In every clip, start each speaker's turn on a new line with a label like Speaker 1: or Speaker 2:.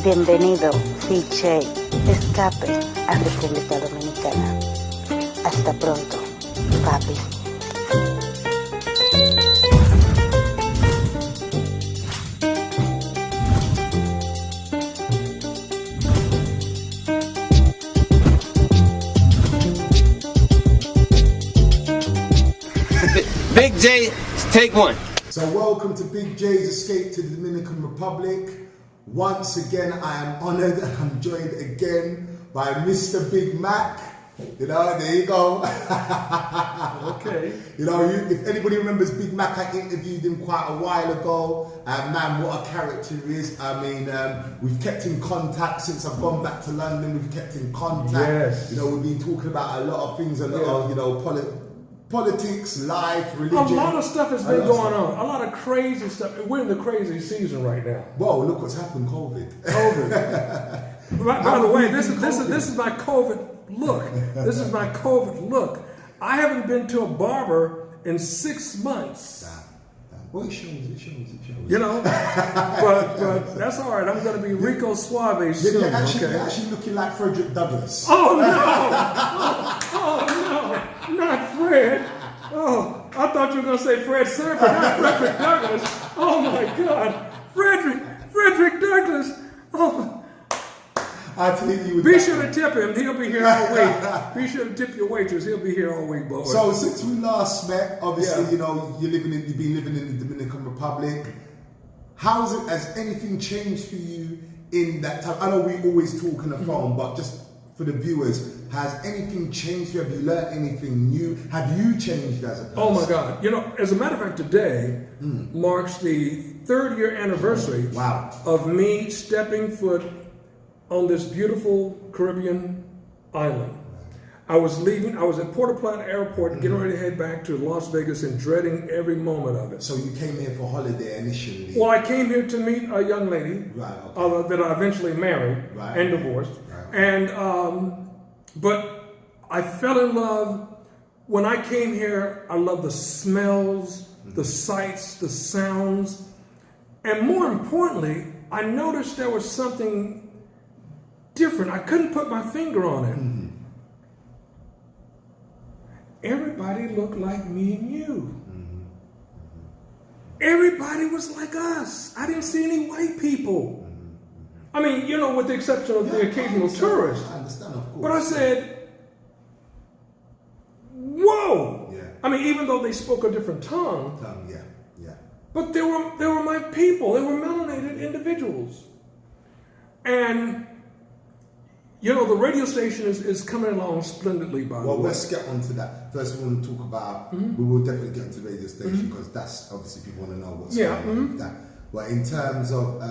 Speaker 1: Bienvenido, BIGJAY, escape a República Dominicana. Hasta pronto, papi.
Speaker 2: Big J, take one.
Speaker 3: So welcome to Big J's Escape to the Dominican Republic. Once again, I am honored and I'm joined again by Mr. Bigmack. You know, there you go.
Speaker 4: Okay.
Speaker 3: You know, if anybody remembers Bigmack, I interviewed him quite a while ago. Man, what a character he is. I mean, we've kept in contact since I've gone back to London. We've kept in contact.
Speaker 4: Yes.
Speaker 3: You know, we've been talking about a lot of things, a lot of, you know, politics, life, religion.
Speaker 4: A lot of stuff has been going on. A lot of crazy stuff. We're in the crazy season right now.
Speaker 3: Well, look what's happened, COVID.
Speaker 4: By the way, this is my COVID look. This is my COVID look. I haven't been to a barber in 6 months.
Speaker 3: Well, it shows.
Speaker 4: You know, but that's all right. I'm going to be Rico Suave soon.
Speaker 3: You're actually looking like Frederick Douglass.
Speaker 4: Oh no! Oh no! Not Fred. Oh, I thought you were going to say Fred Sanford, not Frederick Douglass. Oh my God, Frederick Douglass. Oh.
Speaker 3: I think you would.
Speaker 4: Be sure to tip him. He'll be here all week. Be sure to tip your waitress. He'll be here all week, boy.
Speaker 3: So since we last met, obviously, you know, you've been living in the Dominican Republic. Has anything changed for you in that time? I know we always talk on the phone, but just for the viewers, has anything changed for you? Have you learned anything new? Have you changed as a person?
Speaker 4: Oh my God. You know, as a matter of fact, today marks the 3rd year anniversary of me stepping foot on this beautiful Caribbean island. I was at Puerto Plata Airport, getting ready to head back to Las Vegas and dreading every moment of it.
Speaker 3: So you came here for holiday initially?
Speaker 4: Well, I came here to meet a young lady that I eventually married and divorced. And, but I fell in love. When I came here, I loved the smells, the sights, the sounds. And more importantly, I noticed there was something different. I couldn't put my finger on it. Everybody looked like me and you. Everybody was like us. I didn't see any white people. I mean, you know, with the exception of the occasional tourist.
Speaker 3: I understand, of course.
Speaker 4: But I said, whoa.
Speaker 3: Yeah.
Speaker 4: I mean, even though they spoke a different tongue.
Speaker 3: Yeah.
Speaker 4: But they were my people. They were melanated individuals. And you know, the radio station is coming along splendidly, by the way.
Speaker 3: Well, let's get on to that. First, we want to talk about, we will definitely get into the radio station because that's obviously people want to know what's going on with that. But in terms of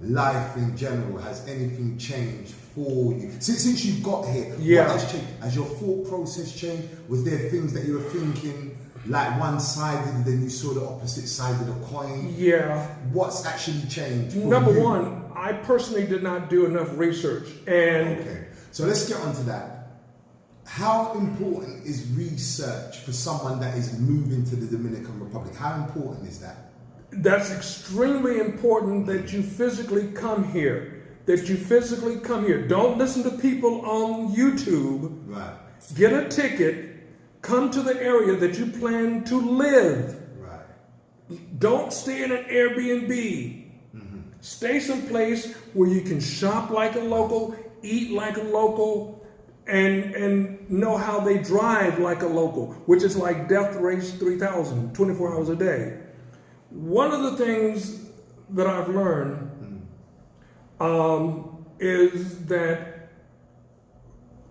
Speaker 3: life in general, has anything changed for you? Since you got here, what has changed? Has your thought process changed? Was there things that you were thinking like one-sided and then you saw the opposite side of the coin?
Speaker 4: Yeah.
Speaker 3: What's actually changed for
Speaker 4: Number
Speaker 3: you?
Speaker 4: one, I personally did not do enough research. And
Speaker 3: okay, so let's get on to that. How important is research for someone that is moving to the Dominican Republic? How important is that?
Speaker 4: That's extremely important that you physically come here. Don't listen to people on YouTube.
Speaker 3: Right.
Speaker 4: Get a ticket. Come to the area that you plan to live.
Speaker 3: Right.
Speaker 4: Don't stay in an Airbnb. Stay someplace where you can shop like a local, eat like a local, and know how they drive like a local, which is like Death Race 3000, 24 hours a day. One of the things that I've learned is that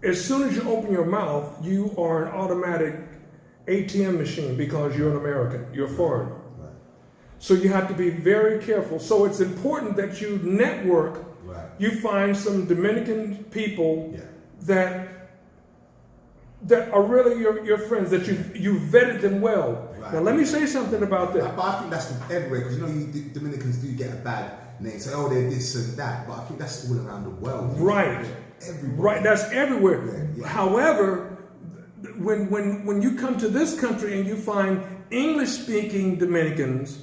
Speaker 4: as soon as you open your mouth, you are an automatic ATM machine because you're an American, you're a foreigner. So you have to be very careful. So it's important that you network. You find some Dominican people that are really your friends, that you vetted them well. Now let me say something about that.
Speaker 3: But I think that's everywhere, because you know Dominicans do get a bad name. Say, oh, they're this and that. But I think that's all around the world.
Speaker 4: Right. Right. That's everywhere. However, when you come to this country and you find English-speaking Dominicans,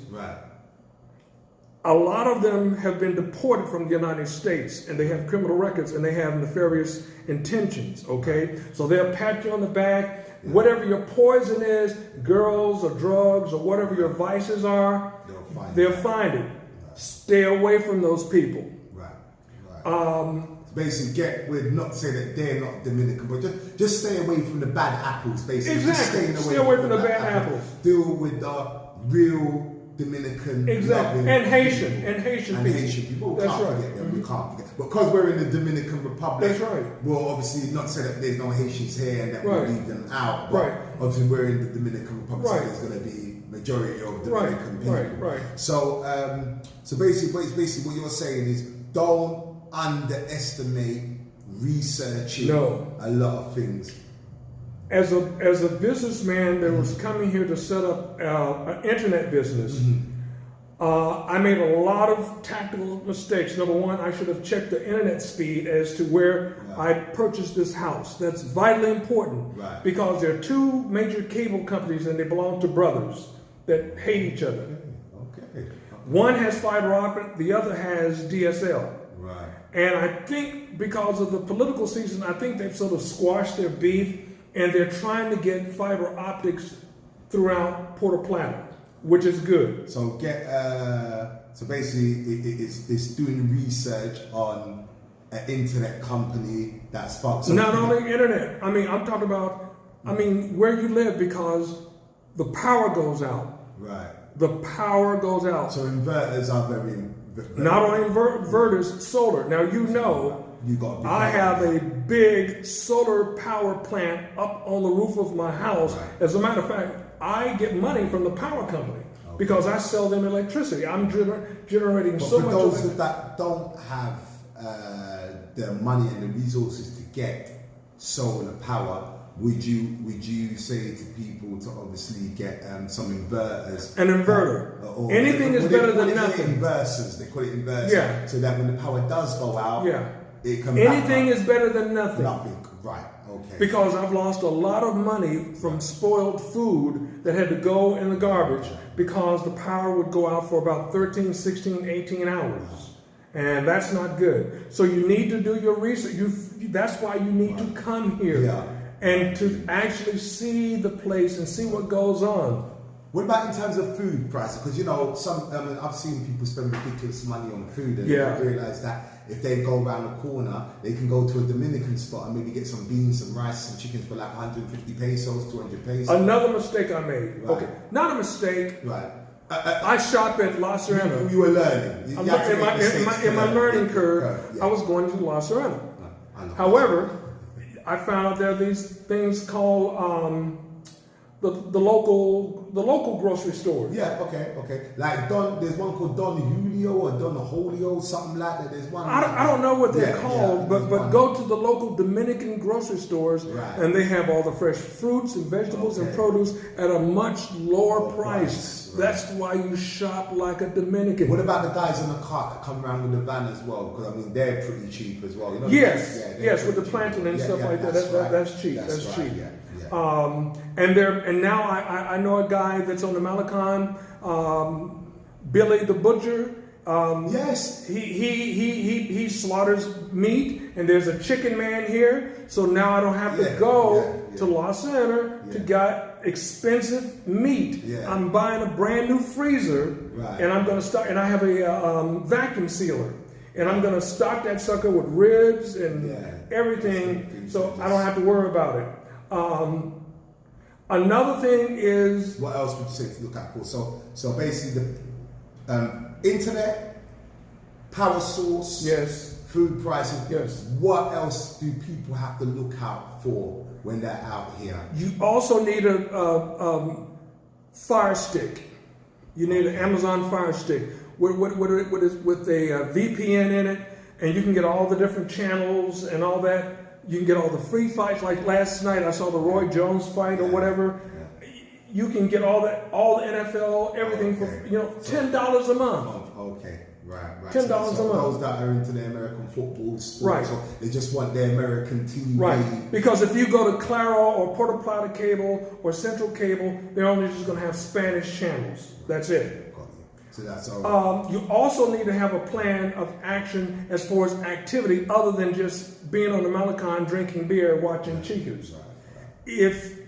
Speaker 4: a lot of them have been deported from the United States, and they have criminal records, and they have nefarious intentions, okay? So they'll pat you on the back. Whatever your poison is, girls or drugs or whatever your vices are, they'll find it. Stay away from those people.
Speaker 3: Right. Basically, get with, not say that they're not Dominican, but just stay away from the bad apples, basically.
Speaker 4: Exactly. Stay away from the bad apples.
Speaker 3: Deal with the real Dominican.
Speaker 4: Exactly. And Haitian
Speaker 3: people.
Speaker 4: That's
Speaker 3: Can't forget them. We can't forget. Because we're in the Dominican Republic.
Speaker 4: That's right.
Speaker 3: Well, obviously, not say that there's no Haitians here and that we leave them out. But obviously, we're in the Dominican Republic, so there's going to be majority of Dominican people. So, so basically, what you're saying is don't underestimate researching a lot of things.
Speaker 4: As a businessman that was coming here to set up an internet business, I made a lot of tactical mistakes. Number one, I should have checked the internet speed as to where I purchased this house. That's vitally important because there are two major cable companies and they belong to brothers that hate each other. One has fiber optic, the other has DSL. And I think because of the political season, I think they've sort of squashed their beef and they're trying to get fiber optics throughout Puerto Plata, which is good.
Speaker 3: So so basically it's doing research on an internet company that's focused on...
Speaker 4: Not only internet, I mean, I'm talking about, where you live because the power goes out. The power goes out.
Speaker 3: So inverters are very
Speaker 4: not only inverters, solar. Now I have a big solar power plant up on the roof of my house. As a matter of fact, I get money from the power company because I sell them electricity. I'm generating so much.
Speaker 3: For those that don't have the money and the resources to get solar power, would you say to people to obviously get some inverters?
Speaker 4: An inverter. Anything is better than nothing.
Speaker 3: Inverters, they call it inverters. So that when the power does go out, it can
Speaker 4: anything is better than nothing.
Speaker 3: Okay.
Speaker 4: Because I've lost a lot of money from spoiled food that had to go in the garbage because the power would go out for about 13, 16, 18 hours. And that's not good. So you need to do your research. That's why you need to come here. And to actually see the place and see what goes on.
Speaker 3: What about in terms of food prices? Because I've seen people spend ridiculous money on food and they realize that if they go around the corner, they can go to a Dominican spot and maybe get some beans, some rice, some chickens for like 150 pesos, 200 pesos.
Speaker 4: Another mistake I made. Okay, not a mistake. I shop at La Serena.
Speaker 3: You were learning.
Speaker 4: In my learning curve, I was going to La Serena. However, I found out there are these things called the local grocery stores.
Speaker 3: Okay. Like there's one called Don Julio or Don Julio, something like that. There's one.
Speaker 4: I don't know what they're called, but go to the local Dominican grocery stores, and they have all the fresh fruits and vegetables and produce at a much lower price. That's why you shop like a Dominican.
Speaker 3: What about the guys in the cart that come around with the van as well? Because they're pretty cheap as well.
Speaker 4: Yes, with the plantain and stuff like that. That's cheap. That's cheap. And now I know a guy that's on the Malecon, Billy the Butcher. He slaughters meat, and there's a chicken man here. So now I don't have to go to La Center to get expensive meat. I'm buying a brand new freezer, and I'm going to start. And I have a vacuum sealer, and I'm going to stock that sucker with ribs and everything, so I don't have to worry about it. Another thing is,
Speaker 3: what else would you say to look out for? So basically, the internet, power source, food prices. What else do people have to look out for when they're out here?
Speaker 4: You also need a Fire Stick. You need an Amazon Fire Stick with a VPN in it, and you can get all the different channels and all that. You can get all the free fights. Like last night, I saw the Roy Jones fight or whatever. You can get all the NFL, everything for $10 a month.
Speaker 3: Right.
Speaker 4: $10 a month.
Speaker 3: Those that are into the American football sport, so they just want their American TV.
Speaker 4: Right. Because if you go to Claro or Puerto Plata Cable or Central Cable, they're only just going to have Spanish channels. That's it.
Speaker 3: So that's all.
Speaker 4: You also need to have a plan of action as far as activity other than just being on the Malacan drinking beer, watching Chicas.
Speaker 3: Right.
Speaker 4: If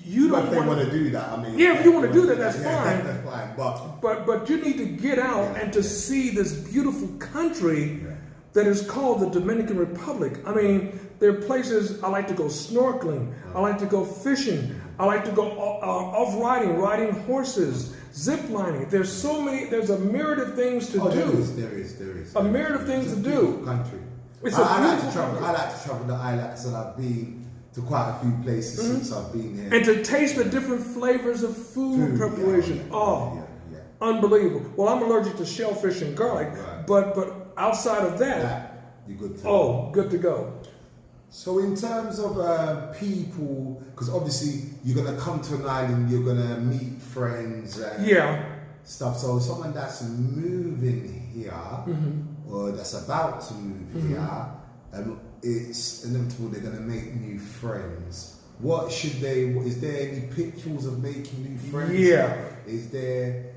Speaker 4: you don't
Speaker 3: if they want to do that, I mean,
Speaker 4: yeah, if you want to do that, that's
Speaker 3: yeah,
Speaker 4: fine.
Speaker 3: that's fine.
Speaker 4: But you need to get out and to see this beautiful country that is called the Dominican Republic. I mean, there are places I like to go snorkeling. I like to go fishing. I like to go off-riding, riding horses, zip lining. There's so many. There's a myriad of things to do.
Speaker 3: There is.
Speaker 4: A myriad of things to do.
Speaker 3: Country.
Speaker 4: It's
Speaker 3: I like to travel the islands, and I've been to quite a few places since I've been here.
Speaker 4: And to taste the different flavors of food preparation. Unbelievable. Well, I'm allergic to shellfish and garlic, but outside of that,
Speaker 3: you're good to go.
Speaker 4: Good to go.
Speaker 3: So in terms of people, because obviously you're going to come to an island, you're going to meet friends and stuff. So someone that's moving here or that's about to move here, it's inevitable they're going to make new friends. What should they, is there any pitfalls of making new friends?
Speaker 4: Yeah.
Speaker 3: Is there,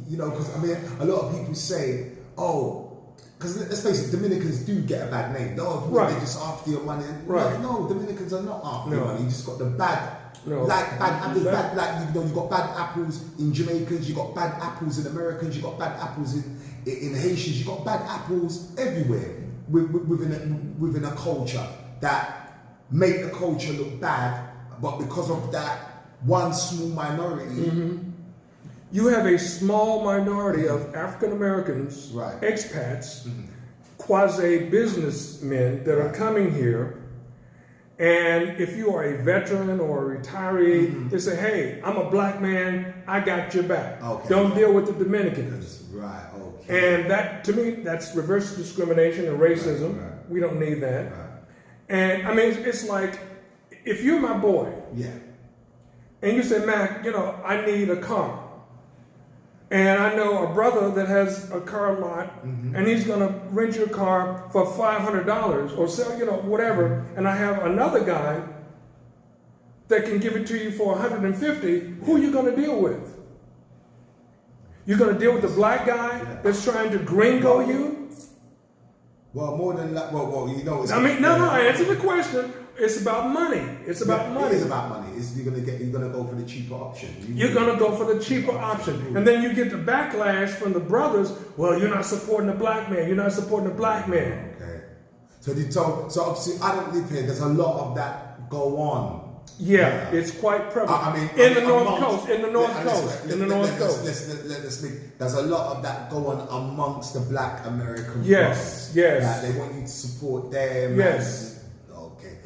Speaker 3: you know, because I mean, a lot of people say, because let's face it, Dominicans do get a bad name. No, they're just after your money. No, Dominicans are not after your money. You just got the bad, like bad apples. You got bad apples in Jamaicans. You got bad apples in Americans. You got bad apples in Haitians. You got bad apples everywhere within a culture that make the culture look bad, but because of that one small minority. You
Speaker 4: have a small minority of African Americans, expats, quasi businessmen that are coming here, and if you are a veteran or a retiree, they say, "Hey, I'm a black man. I got your back. Don't deal with the Dominicans." And that, to me, that's reverse discrimination and racism. We don't need that. And I mean, it's like if you're my boy, and you say, "Mac, you know, I need a car." And I know a brother that has a car lot, and he's going to rent your car for $500 or sell, you know, whatever. And I have another guy that can give it to you for $150. Who are you going to deal with? You're going to deal with the black guy that's trying to gringo you?
Speaker 3: Well, more than that. Well, you know.
Speaker 4: Answer the question. It's about money. It's about money.
Speaker 3: It is about money. You're gonna go for the cheaper option.
Speaker 4: You're gonna go for the cheaper option, and then you get the backlash from the brothers. Well, you're not supporting the black man. You're not supporting the black man.
Speaker 3: Okay. So obviously, I don't live here. There's a lot of that go on.
Speaker 4: Yeah, it's quite prevalent. In the North Coast.
Speaker 3: There's a lot of that going amongst the black American.
Speaker 4: Yes.
Speaker 3: That they want you to support them.
Speaker 4: Yes.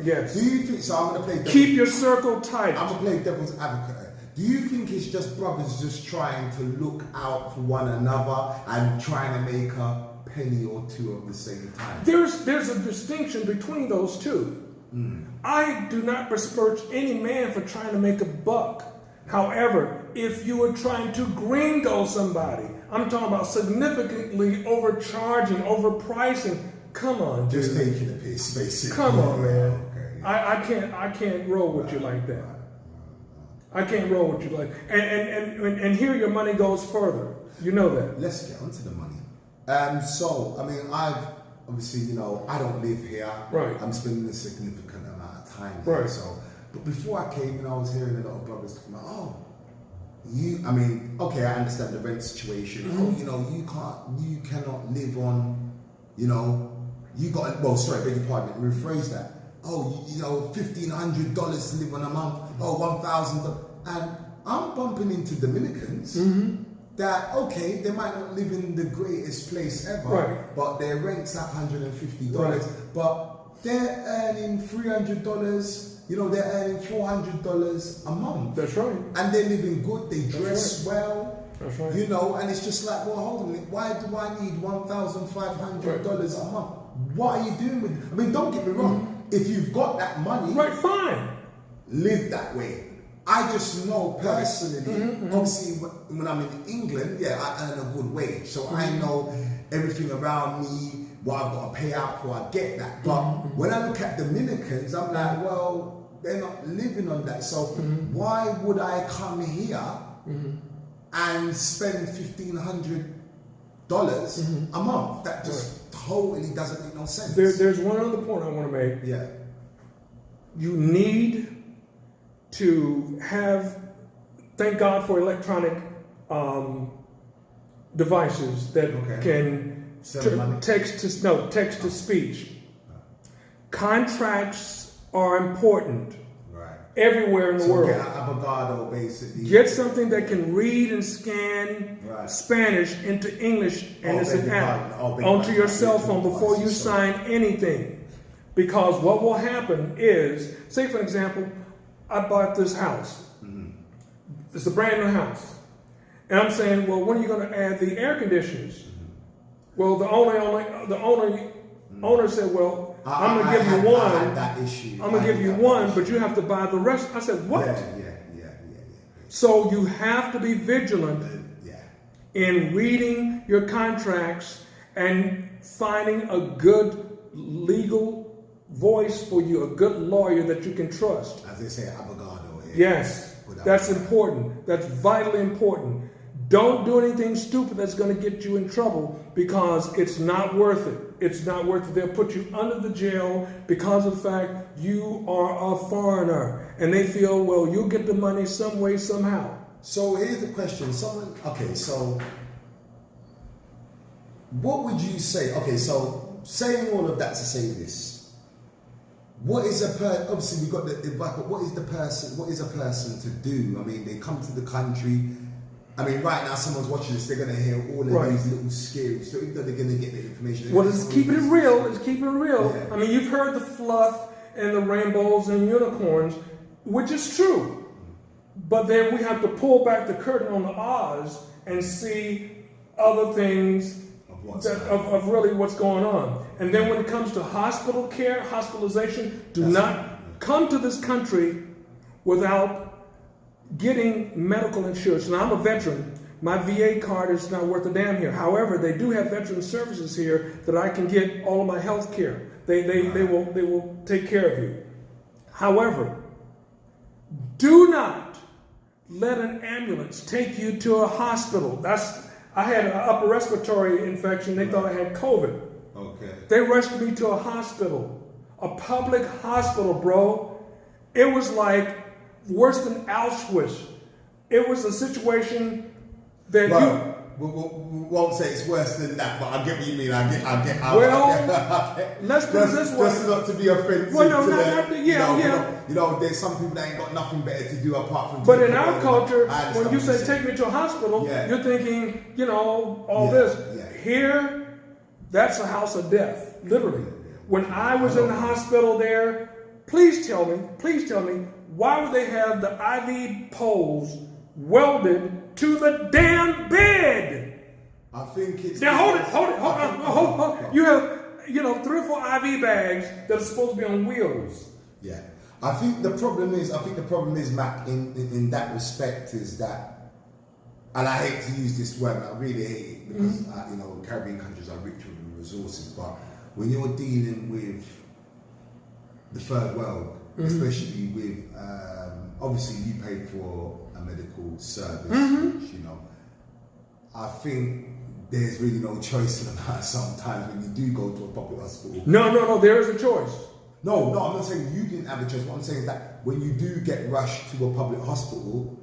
Speaker 4: Yes.
Speaker 3: Do you think so? I'm gonna play.
Speaker 4: Keep your circle tight.
Speaker 3: I'm gonna play devil's advocate. Do you think it's just brothers just trying to look out for one another and trying to make a penny or two at the same time?
Speaker 4: There's a distinction between those two. I do not besmirch any man for trying to make a buck. However, if you are trying to gringo somebody, I'm talking about significantly overcharging, overpricing. Come on,
Speaker 3: just taking the piss, basically.
Speaker 4: Come on, man. I can't roll with you like that. I can't roll with you like and here your money goes further. You know that.
Speaker 3: Let's get onto the money. So I mean, I've obviously, you know, I don't live here.
Speaker 4: Right.
Speaker 3: I'm spending a significant amount of time here.
Speaker 4: Right.
Speaker 3: So, but before I came in, I was hearing a lot of brothers talking about, I mean, okay, I understand the rent situation. You know, you cannot live on, you know. Beg your pardon, rephrase that. You know, $1,500 to live on a month. $1,000. And I'm bumping into Dominicans that, okay, they might not live in the greatest place ever, but their rent's like $150. But they're earning $300, you know, they're earning $400 a month.
Speaker 4: That's right.
Speaker 3: And they're living good, they dress well.
Speaker 4: That's right.
Speaker 3: You know, and it's just like, well, hold on a minute, why do I need $1,500 a month? What are you doing with it? I mean, don't get me wrong. If you've got that money,
Speaker 4: fine.
Speaker 3: Live that way. I just know personally, obviously, when I'm in England, I earn a good wage. So I know everything around me, what I've got to pay out for, I get that. But when I look at Dominicans, I'm like, well, they're not living on that. So why would I come here and spend $1,500 a month. That just totally doesn't make no sense.
Speaker 4: There's one other point I want to make.
Speaker 3: Yeah.
Speaker 4: You need to have, thank God for electronic devices that can text to speech. Contracts are important everywhere in the world.
Speaker 3: Get abogado, basically.
Speaker 4: Get something that can read and scan Spanish into English, and it's an app onto your cell phone before you sign anything. Because what will happen is, say for example, I bought this house. It's a brand new house. And I'm saying, well, when are you going to add the air conditioners? Well, the owner said, well, I'm going to give you one. I'm going to give you one, but you have to buy the rest. I said, what?
Speaker 3: Yeah.
Speaker 4: So you have to be vigilant in reading your contracts and finding a good legal voice for you, a good lawyer that you can trust.
Speaker 3: As they say, abogado.
Speaker 4: Yes, that's important. That's vitally important. Don't do anything stupid that's going to get you in trouble, because it's not worth it. It's not worth it. They'll put you under the jail because of the fact you are a foreigner. And they feel, well, you'll get the money some way, somehow.
Speaker 3: So here's the question. So what would you say? Okay, so saying all of that to say this. What is obviously we got the advice, but what is a person to do? I mean, they come to the country. I mean, right now, someone's watching this, they're going to hear all of these little scary stories. Even though they're going to get the information.
Speaker 4: Well, it's keeping it real. It's keeping it real. Yeah. I mean, you've heard the fluff and the rainbows and unicorns, which is true. But then we have to pull back the curtain on the Oz and see other things of really what's going on. And then when it comes to hospital care, hospitalization, do not come to this country without getting medical insurance. Now, I'm a veteran. My VA card is not worth a damn here. However, they do have veteran services here that I can get all of my health care. They will take care of you. However, do not let an ambulance take you to a hospital. I had an upper respiratory infection. They thought I had COVID.
Speaker 3: Okay.
Speaker 4: They rushed me to a hospital, a public hospital, bro. It was like worse than Auschwitz. It was a situation that
Speaker 3: we won't say it's worse than that, but I get what you mean. Let's put it this way. Just not to be offensive.
Speaker 4: Well, no,
Speaker 3: there's some people that ain't got nothing better to do apart from.
Speaker 4: But in our culture, when you say take me to a hospital, you're thinking, all this. Here, that's a house of death, literally. When I was in the hospital there, please tell me, why would they have the IV poles welded to the damn bed?
Speaker 3: I think it's...
Speaker 4: Now hold it. You have, 3 or 4 IV bags that are supposed to be on wheels.
Speaker 3: Yeah. I think the problem is, Mac, in that respect is that, and I hate to use this word, I really hate it, because, Caribbean countries are rich with resources, but when you're dealing with the third world, especially with, obviously you pay for a medical service, which, I think there's really no choice in the matter sometimes when you do go to a public hospital.
Speaker 4: No, there is a choice.
Speaker 3: No, I'm not saying you didn't have a choice. What I'm saying is that when you do get rushed to a public hospital,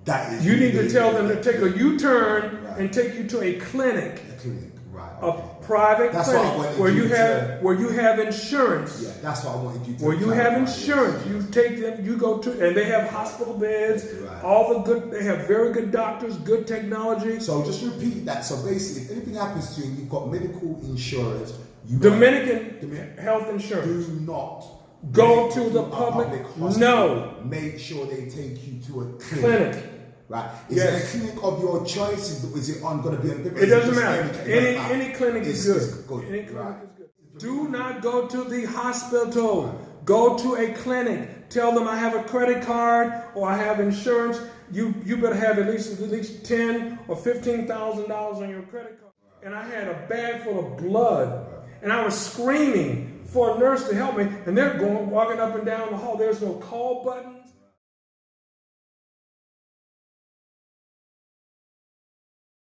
Speaker 3: that is...
Speaker 4: You need to tell them to take a U-turn and take you to a clinic.
Speaker 3: A clinic, right.
Speaker 4: A private clinic where you have insurance.
Speaker 3: Yeah, that's what I wanted you to
Speaker 4: where you have insurance. You take them, you go to, and they have hospital beds, they have very good doctors, good technology.
Speaker 3: So just repeat that. So basically, if anything happens to you and you've got medical insurance,
Speaker 4: Dominican health insurance.
Speaker 3: Do not
Speaker 4: go to the public hospital. No.
Speaker 3: Make sure they take you to a
Speaker 4: clinic.
Speaker 3: Right. Is it a clinic of your choice? Is it going to be a
Speaker 4: It doesn't matter. Any clinic is good. Any clinic is good. Do not go to the hospital. Go to a clinic. Tell them I have a credit card or I have insurance. You better have at least $10,000 or $15,000 on your credit card. And I had a bag full of blood, and I was screaming for a nurse to help me, and they're walking up and down the hall. There's no call button.